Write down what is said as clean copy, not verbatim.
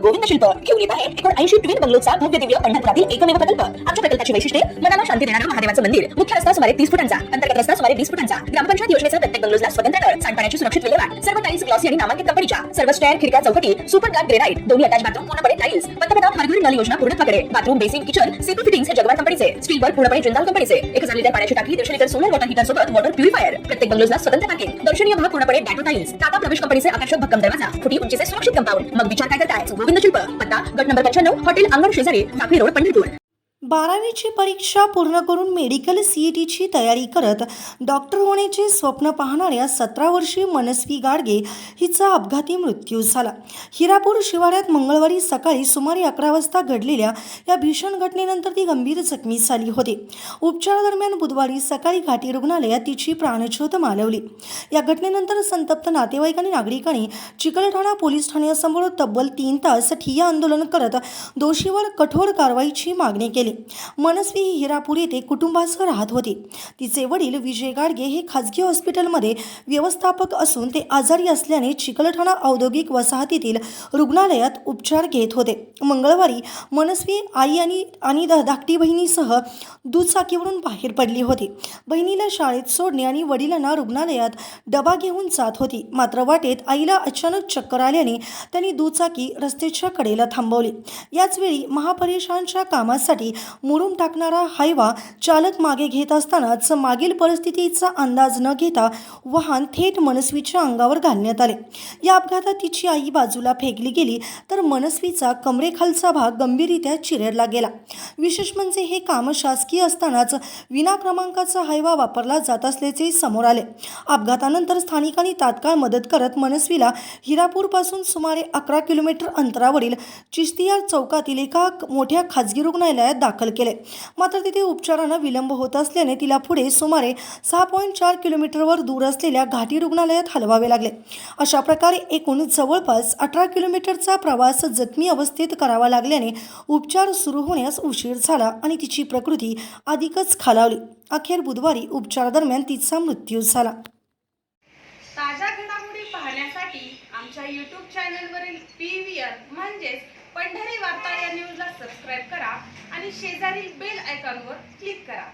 गोविंद शिल्प घेऊन येत आहे 80 ट्विन बंगलोचा भव्य दिव्य पंढरपुरातील एकमेव प्रकल्प। आमच्या प्रकल्पाची वैशिष्ट्ये मनाला शांती देणारं महादेवाचं मंदिर, मुख्य रस्ता सुमारे 30 फुटांचा, अंतर्गत रस्ता सुमारे 20 फुटांचा, ग्रामपंचायत योजनेचा प्रत्येक बंगलोजला स्वतंत्र नळ, सांडपाण्याची सुरक्षित विल्हेवाट, सर्व टाइल्स ग्लॉसी आणि नामांकित कंपनीच्या, सर्व स्टेअर, खिडक्या, चौकटी सुपर ग्लास ग्रेनाइट, दोन्ही अटॅच बाथरूम पूर्णपणे टाइल्स, पंतप्रधान हर घर नल योजना पूर्णत्वाकडे, bathroom, basin, kitchen, CP fittings हे जगवार कंपनीचे, स्टील वर्क पूर्णपणे जिंदाल कंपनीचे, 1000 लिटर पाण्याची टाकी, 150 लिटर सोलर वॉटर हीटर सोबत वॉटर प्युरिफायर, प्रत्येक बंगलोजला स्वतंत्र पार्किंग, दर्शनीय भाग पूर्णपणे डॅटो टाइल्स, टाटा प्रवेश कंपनीचे आकर्षक भक्कम दरवाजा, फुटी उंचीचे सुरक्षित कंपाऊंड। मग विचार काय करताय? गोविंद शिल्प, पत्ता गट नंबर 95, हॉटेल अंगण शेजारी, साखळी रोड, पंढरपूर। 12वीची परीक्षा पूर्ण करून मेडिकल CETची तयारी करत डॉक्टर होण्याचे स्वप्न पाहणाऱ्या 17 वर्षीय मनस्वी गाडगे हिचा अपघाती मृत्यू झाला। हिरापूर शिवारात मंगळवारी सकाळी सुमारे 11 वाजता घडलेल्या या भीषण घटनेनंतर ती गंभीर जखमी झाली होती। उपचारादरम्यान बुधवारी सकाळी घाटी रुग्णालयात तिची प्राणज्योत मालवली। या घटनेनंतर संतप्त नातेवाईक आणि नागरिकांनी चिकलठाणा पोलीस ठाण्यासमोर तब्बल 3 तास ठिय्या आंदोलन करत दोषीवर कठोर कारवाईची मागणी केली। मनस्वी ही हिरापूर येथे कुटुंबासह राहत होती। तिचे वडील विजय गाडगे हे खाजगी हॉस्पिटलमध्ये व्यवस्थापक असून ते आजारी असल्याने चिकलठाणा औद्योगिक वसाहतीतील रुग्णालयात उपचार घेत होते। मंगळवारी मनस्वी आई आणि धाकटी बहिणीसह दुचाकीवरून बाहेर पडली होती। बहिणीला शाळेत सोडणे आणि वडिलांना रुग्णालयात डबा घेऊन जात होती। मात्र वाटेत आईला अचानक चक्कर आल्याने त्यांनी दुचाकी रस्त्याच्या कडेला थांबवली। याच वेळी महापरिशांच्या कामासाठी मुरुम टाकणारा हायवा चालक मागे घेत असतानाच मागील परिस्थितीचा अंदाज न घेता वाहन थेट मनस्वीच्या अंगावर घालण्यात आले। या अपघातात तिची आई बाजूला फेकली गेली तर मनस्वीचा कमरेखालचा भाग गंभीररित्या चिरडला गेला। विशेष म्हणजे हे काम शासकीय असतानाच विना क्रमांकाचा हायवा वापरला जात असल्याचे समोर आले। अपघातानंतर स्थानिकांनी तात्काळ मदत करत मनस्वीला हिरापूरपासून सुमारे 11 किलोमीटर अंतरावरील चिश्तियार चौकातील एका मोठ्या खाजगी रुग्णालयात दाखल केले। मात्र तिथे उपचारांना विलंब होत असल्याने तिला पुढे सुमारे 6.4 किलोमीटरवर दूर असलेल्या घाटी रुग्णालयात हलवावे लागले। अशा प्रकारे एकूण जवळपास 18 किलोमीटरचा प्रवास जखमी अवस्थेत करावा लागल्याने उपचार सुरू होण्यास उशीर झाला आणि तिची प्रकृती अधिकच खालावली। अखेर बुधवारी उपचारादरम्यान तिचा मृत्यू झाला। ताज्या घडामोडी पाहण्यासाठी आमच्या YouTube चॅनलवरील PVR म्हणजेच पंढरी वार्ता या न्यूजला सबस्क्राइब करा आणि शेजारील बेल आयकॉनवर क्लिक करा।